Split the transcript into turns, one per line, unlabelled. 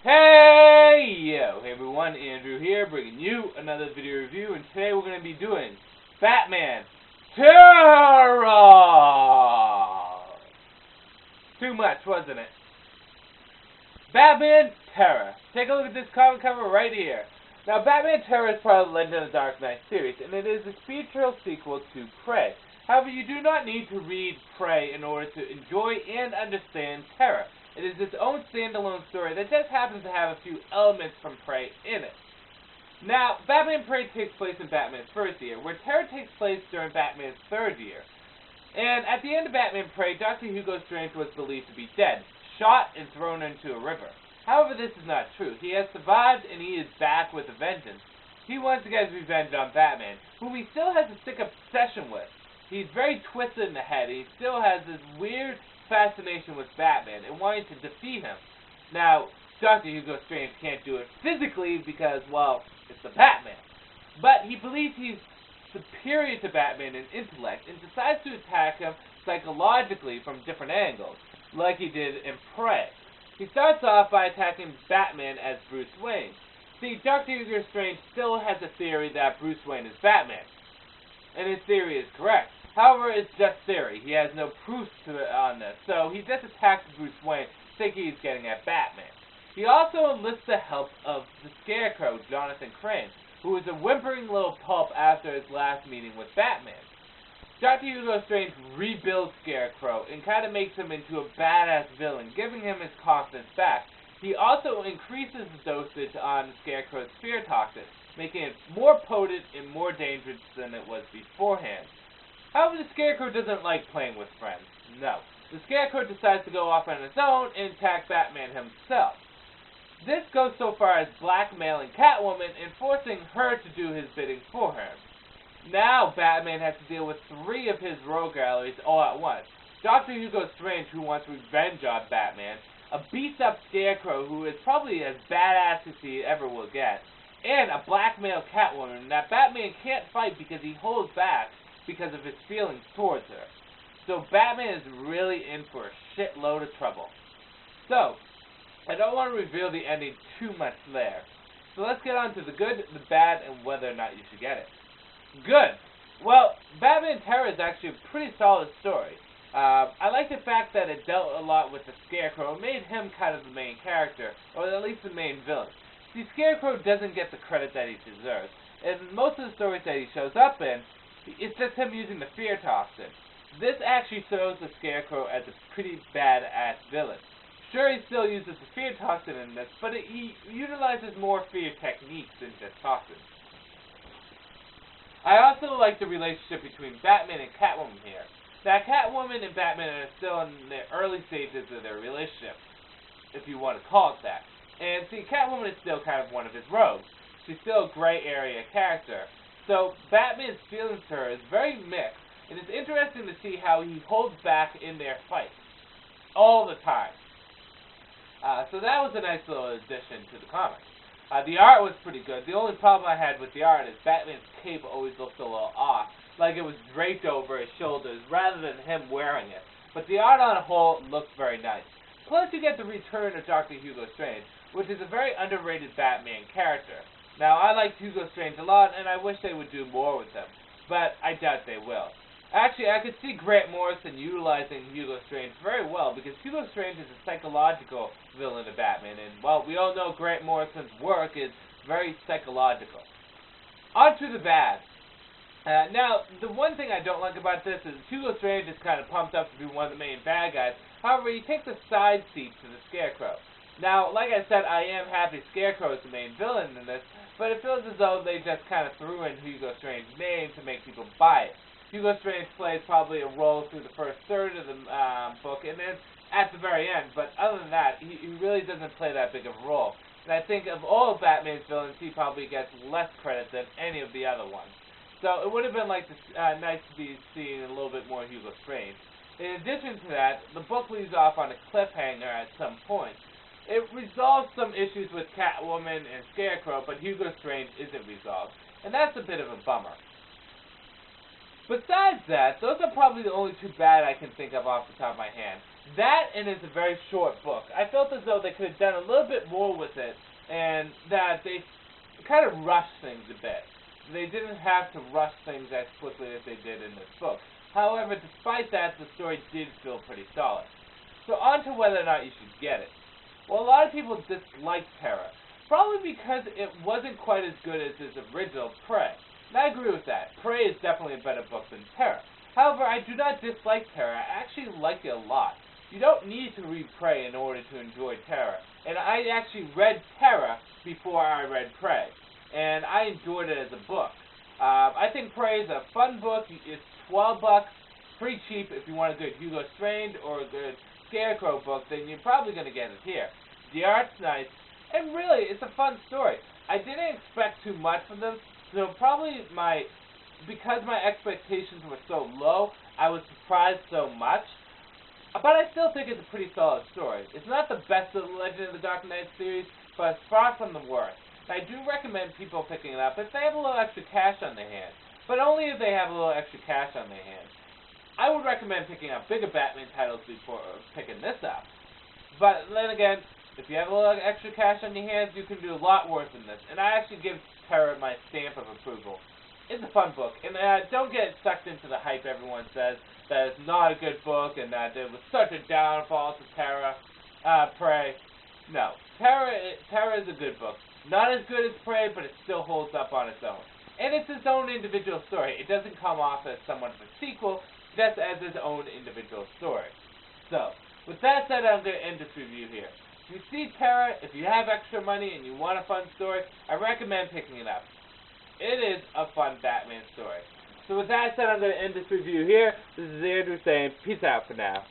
Hey yo! Hey everyone, Andrew here, bringing you another video review, and today we're going to be doing Batman Terror! Too much, wasn't it? Batman Terror. Take a look at this comic cover right here. Now, Batman Terror is part of the Legend of the Dark Knight series, and it is a spiritual sequel to Prey. However, you do not need to read Prey in order to enjoy and understand Terror. It is its own standalone story that just happens to have a few elements from Prey in it. Now, Batman Prey takes place in Batman's first year, where Terror takes place during Batman's third year. And at the end of Batman Prey, Dr. Hugo Strange was believed to be dead, shot and thrown into a river. However, this is not true. He has survived and he is back with a vengeance. He wants to get his revenge on Batman, whom he still has a sick obsession with. He's very twisted in the head. He still has this weird fascination with Batman and wanting to defeat him. Now, Dr. Hugo Strange can't do it physically because, well, it's the Batman. But he believes he's superior to Batman in intellect and decides to attack him psychologically from different angles, like he did in Prey. He starts off by attacking Batman as Bruce Wayne. See, Dr. Hugo Strange still has a theory that Bruce Wayne is Batman, and his theory is correct. However, it's just theory. He has no proof on this, so he just attacks Bruce Wayne, thinking he's getting at Batman. He also enlists the help of the Scarecrow, Jonathan Crane, who is a whimpering little pup after his last meeting with Batman. Dr. Hugo Strange rebuilds Scarecrow and kind of makes him into a badass villain, giving him his confidence back. He also increases the dosage on Scarecrow's fear toxin, making it more potent and more dangerous than it was beforehand. However, the Scarecrow doesn't like playing with friends. No. The Scarecrow decides to go off on his own and attack Batman himself. This goes so far as blackmailing Catwoman and forcing her to do his bidding for him. Now Batman has to deal with 3 of his rogue galleries all at once. Dr. Hugo Strange, who wants revenge on Batman, a beat-up Scarecrow who is probably as badass as he ever will get, and a blackmail Catwoman that Batman can't fight because he holds back because of his feelings towards her. So Batman is really in for a shitload of trouble. So, I don't want to reveal the ending too much there. So let's get on to the good, the bad, and whether or not you should get it. Good. Well, Batman Terror is actually a pretty solid story. I like the fact that it dealt a lot with the Scarecrow. It made him kind of the main character, or at least the main villain. See, Scarecrow doesn't get the credit that he deserves. In most of the stories that he shows up in, it's just him using the fear toxin. This actually shows the Scarecrow as a pretty badass villain. Sure, he still uses the fear toxin in this, but he utilizes more fear techniques than just toxins. I also like the relationship between Batman and Catwoman here. Now, Catwoman and Batman are still in the early stages of their relationship, if you want to call it that. And see, Catwoman is still kind of one of his rogues. She's still a gray area character. So, Batman's feelings to her is very mixed, and it's interesting to see how he holds back in their fights. All the time. So that was a nice little addition to the comic. The art was pretty good. The only problem I had with the art is Batman's cape always looked a little off, like it was draped over his shoulders rather than him wearing it. But the art on a whole looks very nice. Plus you get the return of Dr. Hugo Strange, which is a very underrated Batman character. Now, I like Hugo Strange a lot, and I wish they would do more with him, but I doubt they will. Actually, I could see Grant Morrison utilizing Hugo Strange very well, because Hugo Strange is a psychological villain to Batman, and, well, we all know Grant Morrison's work is very psychological. On to the bad. Now, the one thing I don't like about this is Hugo Strange is kind of pumped up to be one of the main bad guys. However, he takes a side seat to the Scarecrow. Now, like I said, I am happy Scarecrow is the main villain in this, but it feels as though they just kind of threw in Hugo Strange's name to make people buy it. Hugo Strange plays probably a role through the first third of the book, and then at the very end, but other than that, he really doesn't play that big of a role. And I think of all of Batman's villains, he probably gets less credit than any of the other ones. So it would have been like nice to be seeing a little bit more Hugo Strange. In addition to that, the book leaves off on a cliffhanger at some point. It resolves some issues with Catwoman and Scarecrow, but Hugo Strange isn't resolved, and that's a bit of a bummer. Besides that, those are probably the only two bad I can think of off the top of my hand. That, and it's a very short book. I felt as though they could have done a little bit more with it, and that they kind of rushed things a bit. They didn't have to rush things as quickly as they did in this book. However, despite that, the story did feel pretty solid. So on to whether or not you should get it. Well, a lot of people disliked Terra, probably because it wasn't quite as good as his original Prey. And I agree with that. Prey is definitely a better book than Terra. However, I do not dislike Terra. I actually like it a lot. You don't need to read Prey in order to enjoy Terra. And I actually read Terra before I read Prey. And I enjoyed it as a book. I think Prey is a fun book. It's $12, pretty cheap. If you want a good Hugo Strange or a good Scarecrow book, then you're probably going to get it here. The art's nice, and really, it's a fun story. I didn't expect too much from them, so probably because my expectations were so low, I was surprised so much. But I still think it's a pretty solid story. It's not the best of the Legend of the Dark Knight series, but it's far from the worst. And I do recommend people picking it up if they have a little extra cash on their hands, but only if they have a little extra cash on their hands. I would recommend picking up bigger Batman titles before picking this up. But then again, if you have a little extra cash on your hands, you can do a lot worse than this. And I actually give Terra my stamp of approval. It's a fun book, and don't get sucked into the hype everyone says that it's not a good book and that it was such a downfall to Prey. No, Terra is a good book. Not as good as Prey, but it still holds up on its own. And it's its own individual story. It doesn't come off as somewhat of a sequel, just as its own individual story. So, with that said, I'm going to end this review here. If you see Terra, if you have extra money and you want a fun story, I recommend picking it up. It is a fun Batman story. So with that said, I'm going to end this review here. This is Andrew saying peace out for now.